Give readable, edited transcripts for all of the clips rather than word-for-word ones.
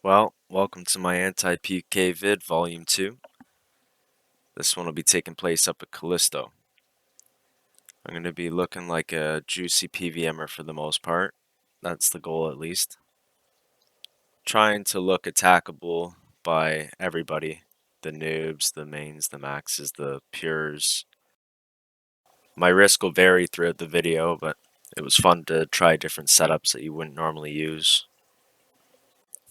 Well, welcome to my anti-PK vid, volume 2. This one will be taking place up at Callisto. I'm going to be looking like a juicy PVMer for the most part. That's the goal, at least. Trying to look attackable by everybody. The noobs, the mains, the maxes, the pures. My risk will vary throughout the video, but it was fun to try different setups that you wouldn't normally use.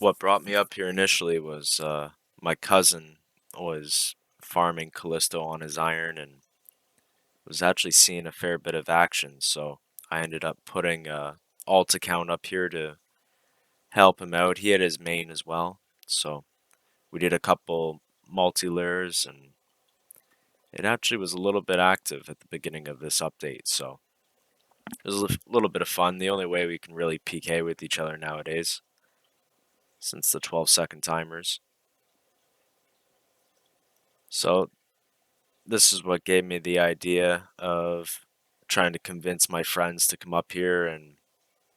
What brought me up here initially was my cousin was farming Callisto on his iron and was actually seeing a fair bit of action, so I ended up putting a alt account up here to help him out. He had his main as well, so we did a couple multi-lures and it actually was a little bit active at the beginning of this update, so it was a little bit of fun. The only way we can really PK with each other nowadays, since the 12-second timers. So this is what gave me the idea of trying to convince my friends to come up here and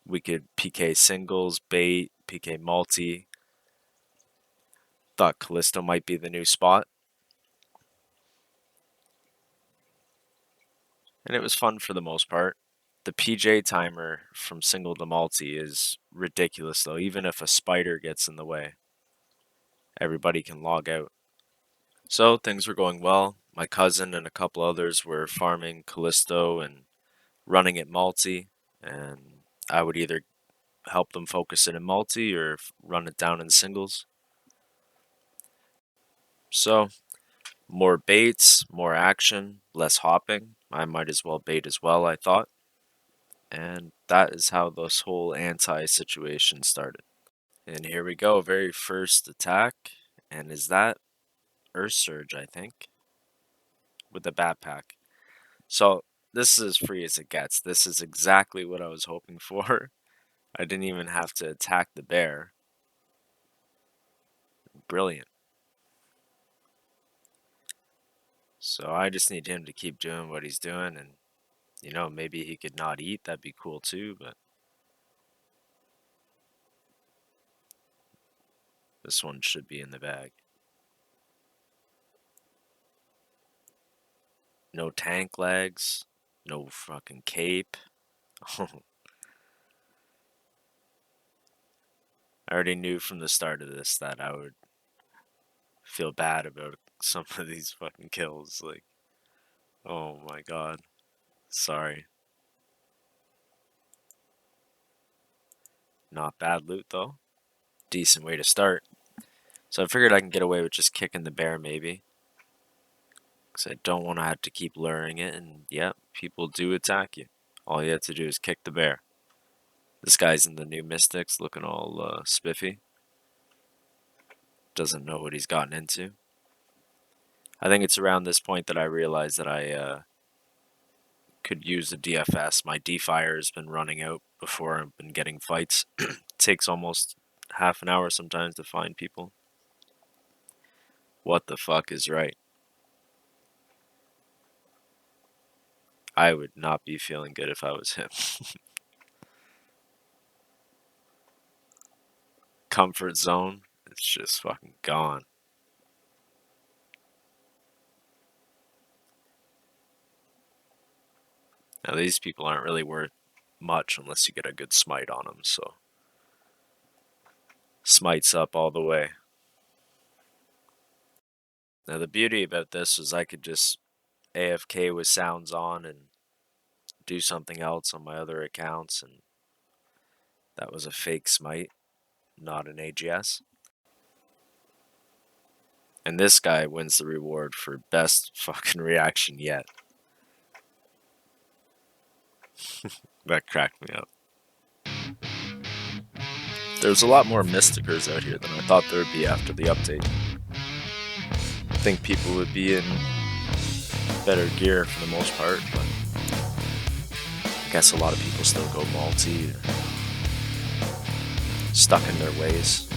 we could PK singles, bait, PK multi. Thought Callisto might be the new spot. And it was fun for the most part. The PJ timer from single to multi is ridiculous though. Even if a spider gets in the way, everybody can log out. So things were going well. My cousin and a couple others were farming Callisto and running it multi, and I would either help them focus it in multi or run it down in singles. So more baits, more action, less hopping. I might as well bait as well, I thought. And that is how this whole anti-situation started. And here we go, very first attack. And is that Earth Surge, I think, with the backpack. So this is as free as it gets. This is exactly what I was hoping for. I didn't even have to attack the bear. Brilliant. So I just need him to keep doing what he's doing, and maybe he could not eat. That'd be cool too, but this one should be in the bag. No tank legs, no fucking cape. I already knew from the start of this that I would feel bad about some of these fucking kills. Like, oh my god. Sorry. Not bad loot though. Decent way to start. So I figured I can get away with just kicking the bear maybe. Because I don't want to have to keep luring it, and yeah, people do attack you. All you have to do is kick the bear. This guy's in the new Mystics looking all spiffy. Doesn't know what he's gotten into. I think it's around this point that I realized that I could use a DFS. My D-Fire has been running out before I've been getting fights. It takes almost half an hour sometimes to find people. What the fuck is right? I would not be feeling good if I was him. Comfort zone, it's just fucking gone. Now these people aren't really worth much unless you get a good smite on them, so smites up all the way. Now the beauty about this is I could just AFK with sounds on and do something else on my other accounts, and that was a fake smite, not an AGS. And this guy wins the reward for best fucking reaction yet. That cracked me up. There's a lot more Mysticers out here than I thought there would be after the update. I think people would be in better gear for the most part, but I guess a lot of people still go multi, stuck in their ways.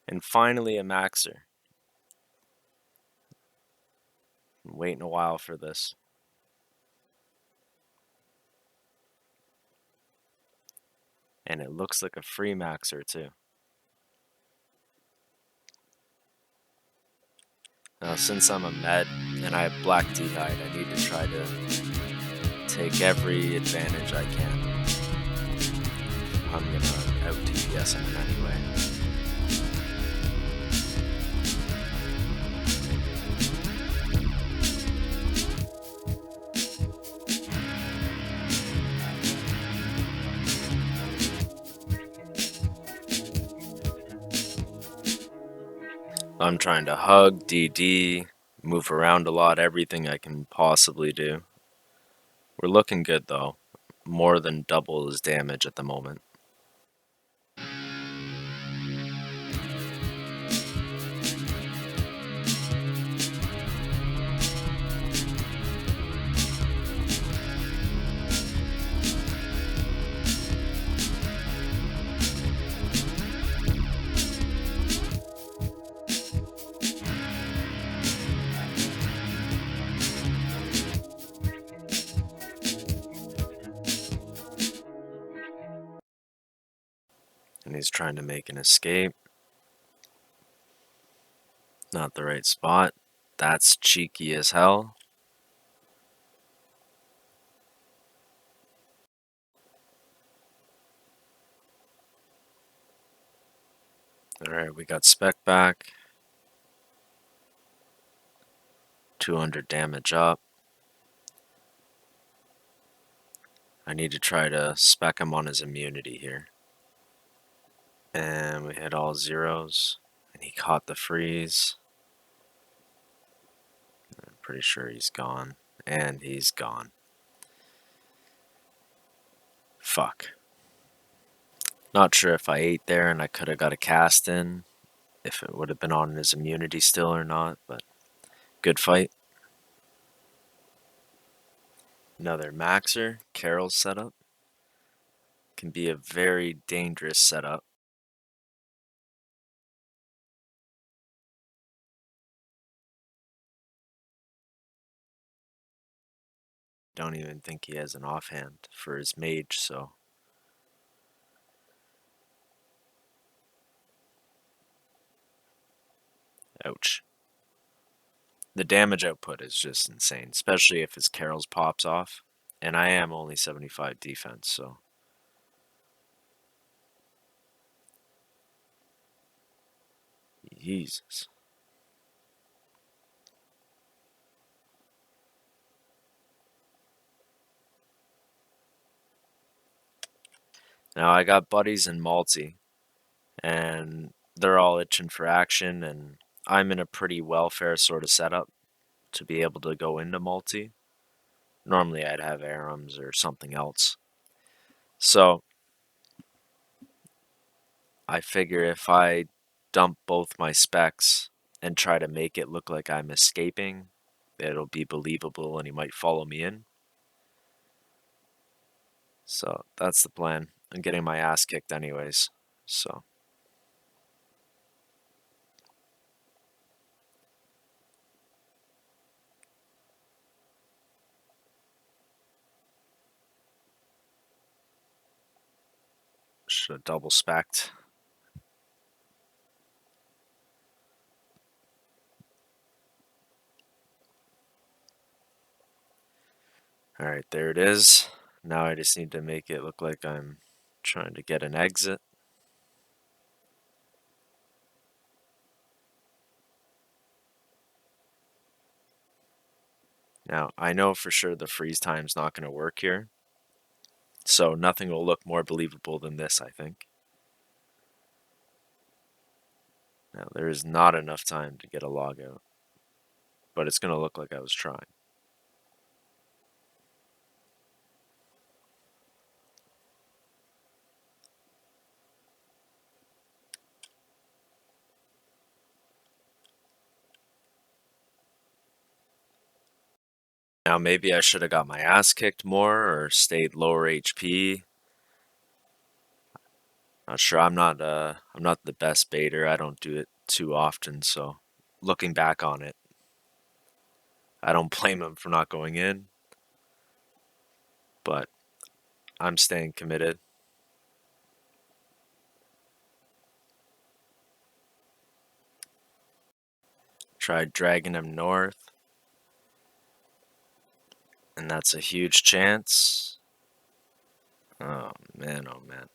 And finally a maxer. I'm waiting a while for this. And it looks like a free maxer too. Now, since I'm a med and I have black dehyde, I need to try to take every advantage I can. I'm gonna out DPS him in any way. I'm trying to hug, DD, move around a lot, everything I can possibly do. We're looking good though. More than double his damage at the moment. And he's trying to make an escape. Not the right spot. That's cheeky as hell. Alright, we got spec back. 200 damage up. I need to try to spec him on his immunity here. And we hit all zeros. And he caught the freeze. I'm pretty sure he's gone. And he's gone. Fuck. Not sure if I ate there and I could have got a cast in. If it would have been on his immunity still or not. But good fight. Another maxer. Carol's setup. Can be a very dangerous setup. Don't even think he has an offhand for his mage, so. Ouch. The damage output is just insane, especially if his Carol's pops off. And I am only 75 defense, so. Jesus. Now I got buddies in multi, and they're all itching for action, and I'm in a pretty welfare sort of setup to be able to go into multi. Normally I'd have Arams or something else. So I figure if I dump both my specs and try to make it look like I'm escaping, it'll be believable and he might follow me in. So that's the plan. I'm getting my ass kicked anyways. So should have double specced. Alright, there it is. Now I just need to make it look like I'm trying to get an exit. Now, I know for sure the freeze time's not going to work here. So nothing will look more believable than this, I think. Now, there is not enough time to get a log out. But it's going to look like I was trying. Now, maybe I should have got my ass kicked more or stayed lower HP. Not sure. I'm not the best baiter. I don't do it too often, so looking back on it, I don't blame him for not going in, but I'm staying committed. Tried dragging him north, and that's a huge chance. Oh man, oh man.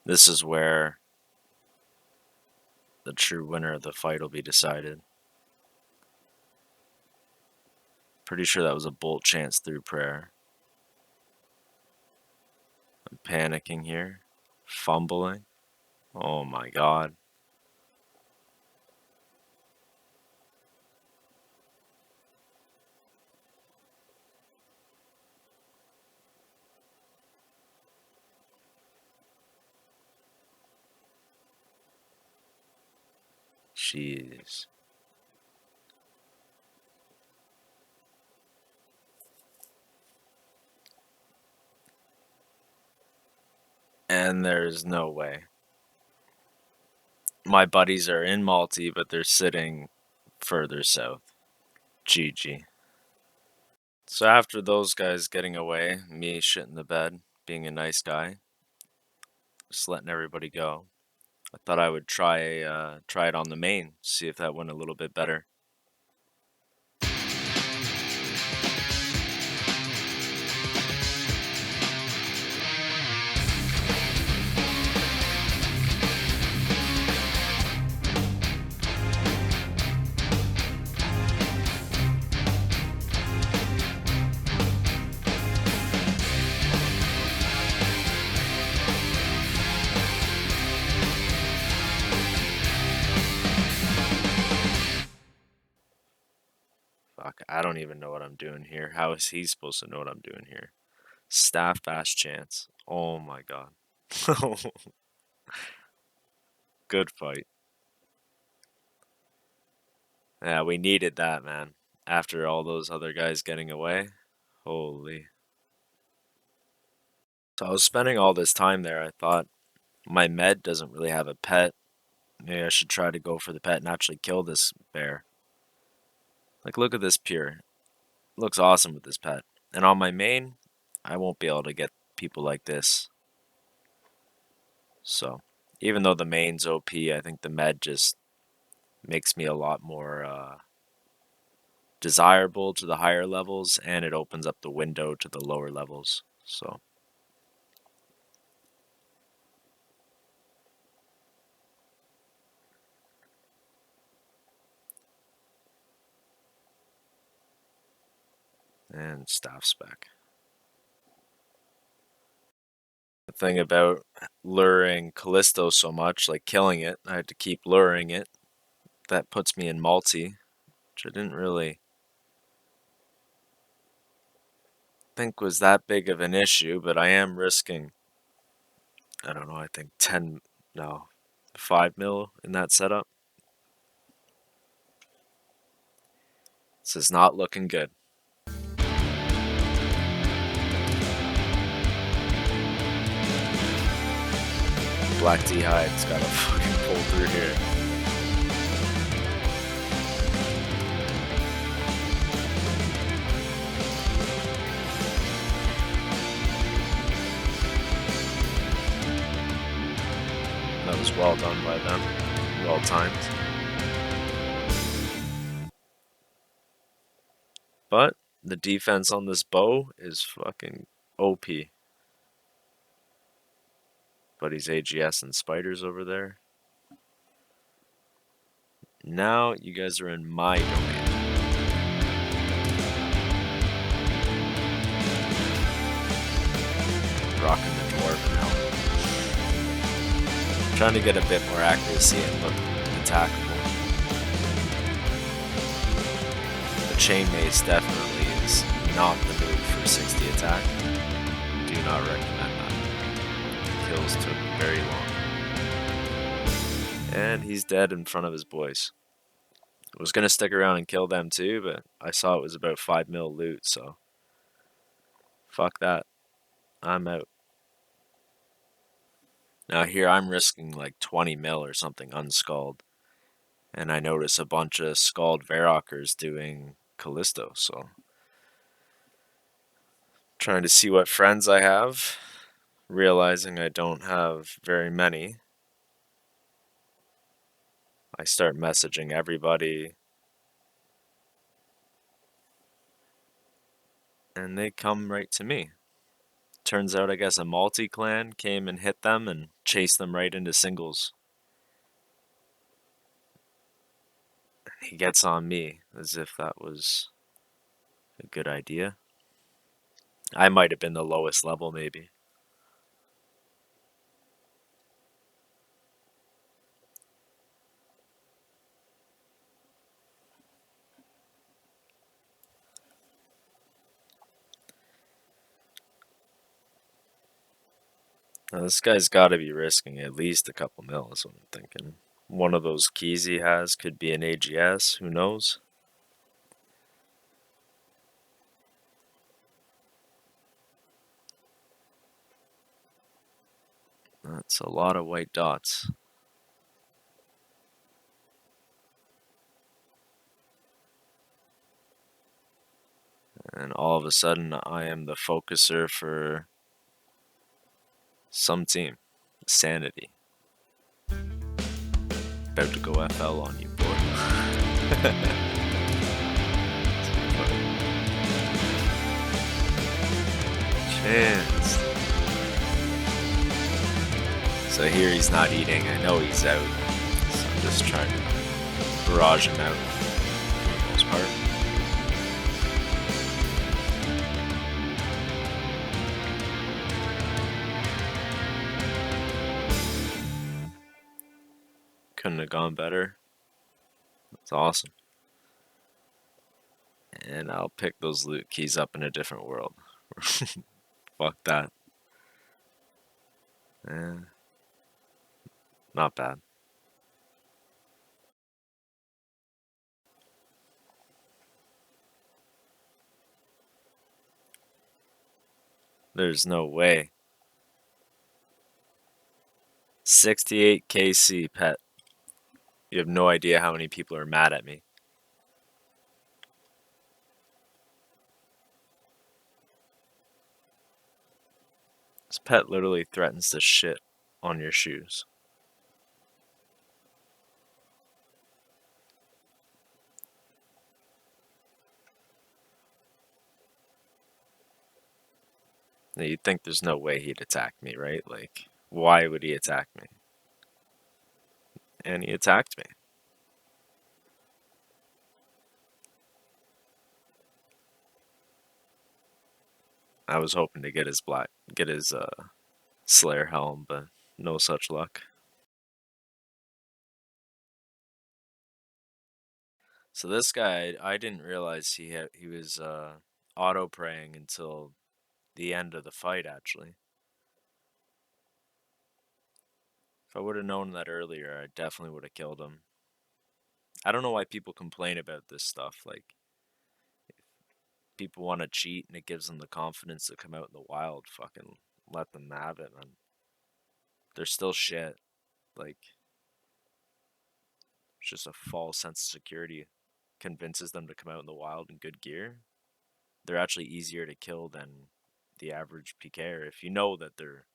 This is where the true winner of the fight will be decided. Pretty sure that was a bolt chance through prayer. I'm panicking here. Fumbling. Oh my god. Jeez. And there's no way. My buddies are in Malti, but they're sitting further south. GG. So after those guys getting away, me shitting the bed, being a nice guy, just letting everybody go, I thought I would try it on the main, see if that went a little bit better. Fuck, I don't even know what I'm doing here. How is he supposed to know what I'm doing here? Staff bash chance. Oh my god. Good fight. Yeah, we needed that, man. After all those other guys getting away. Holy. So I was spending all this time there. I thought my med doesn't really have a pet. Maybe I should try to go for the pet and actually kill this bear. Like, look at this pure. Looks awesome with this pet. And on my main, I won't be able to get people like this. So, even though the main's OP, I think the med just makes me a lot more desirable to the higher levels, and it opens up the window to the lower levels. So, and staff spec. The thing about luring Callisto so much, like killing it, I had to keep luring it. That puts me in multi, which I didn't really think was that big of an issue, but I am risking, I don't know, I think 10, no, 5 mil in that setup. This is not looking good. Black D-Hide's gotta fucking pull through here. That was well done by them. Well timed. But the defense on this bow is fucking OP. But he's AGS and spiders over there. Now you guys are in my domain. Rocking the dwarven helmet. Trying to get a bit more accuracy and look attackable. The chain mace definitely is not the move for 60 attack. Do not recommend that. Kills took very long. And he's dead in front of his boys. I was gonna stick around and kill them too, but I saw it was about 5 mil loot, so fuck that. I'm out. Now here I'm risking like 20 mil or something unscald. And I notice a bunch of scald Varrockers doing Callisto, so trying to see what friends I have, realizing I don't have very many. I start messaging everybody, and they come right to me. Turns out, I guess, a multi-clan came and hit them and chased them right into singles. He gets on me, as if that was a good idea. I might have been the lowest level, maybe. Now, this guy's got to be risking at least a couple mil, is what I'm thinking. One of those keys he has could be an AGS, who knows? That's a lot of white dots. And all of a sudden, I am the focuser for some team. Sanity. About to go FL on you, boy. Chance. So here he's not eating. I know he's out. So I'm just trying to barrage him out for the most part. Couldn't have gone better. That's awesome. And I'll pick those loot keys up in a different world. Fuck that. Eh, not bad. There's no way. 68 KC, pet. You have no idea how many people are mad at me. This pet literally threatens to shit on your shoes. Now, you'd think there's no way he'd attack me, right? Like, why would he attack me? And he attacked me. I was hoping to get his Slayer helm, but no such luck. So this guy, I didn't realize he was auto praying until the end of the fight. Actually, if I would have known that earlier, I definitely would have killed him. I don't know why people complain about this stuff. Like, people want to cheat and it gives them the confidence to come out in the wild. Fucking let them have it, man. They're still shit. Like, it's just a false sense of security convinces them to come out in the wild in good gear. They're actually easier to kill than the average PKer if you know that they're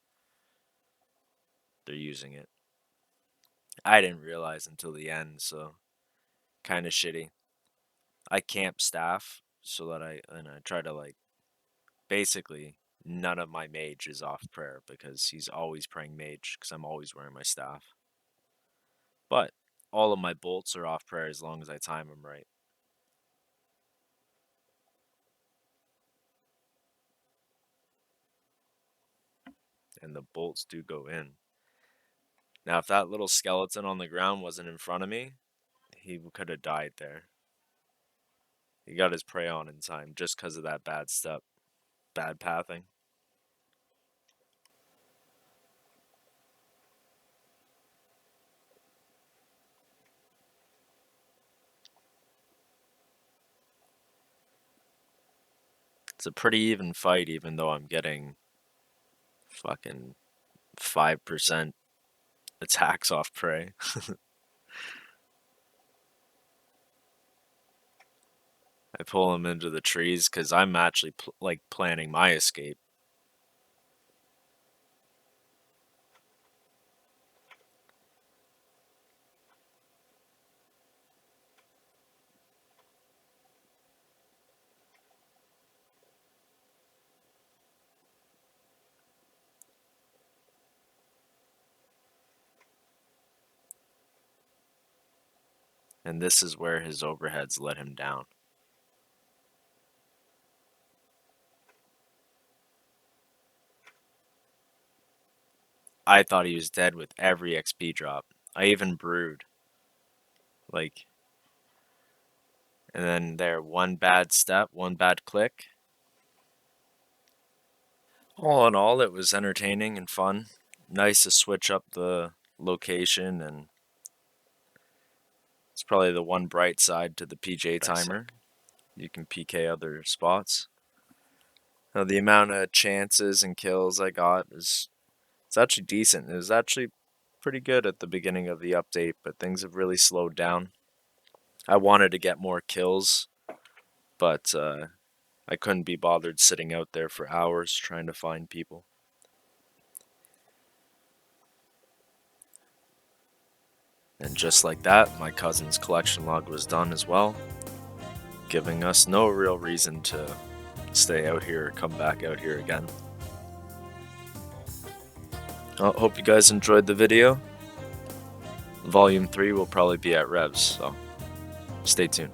using it. I didn't realize until the end, so kind of shitty. I camp staff so that I try to, like, basically none of my mage is off prayer because he's always praying mage because I'm always wearing my staff. But all of my bolts are off prayer as long as I time them right. And the bolts do go in. Now, if that little skeleton on the ground wasn't in front of me, he could have died there. He got his prey on in time just because of that bad step, bad pathing. It's a pretty even fight, even though I'm getting fucking 5% attacks off prey. I pull him into the trees because I'm actually like planning my escape. And this is where his overheads let him down. I thought he was dead with every XP drop. I even brewed. Like, and then there, one bad step, one bad click. All in all, it was entertaining and fun. Nice to switch up the location, and it's probably the one bright side to the PJ timer. You can PK other spots. Now, the amount of chances and kills I got it's actually decent. It was actually pretty good at the beginning of the update, but things have really slowed down. I wanted to get more kills, but I couldn't be bothered sitting out there for hours trying to find people. And just like that, my cousin's collection log was done as well, giving us no real reason to stay out here or come back out here again. I hope you guys enjoyed the video. Volume 3 will probably be at Revs, so stay tuned.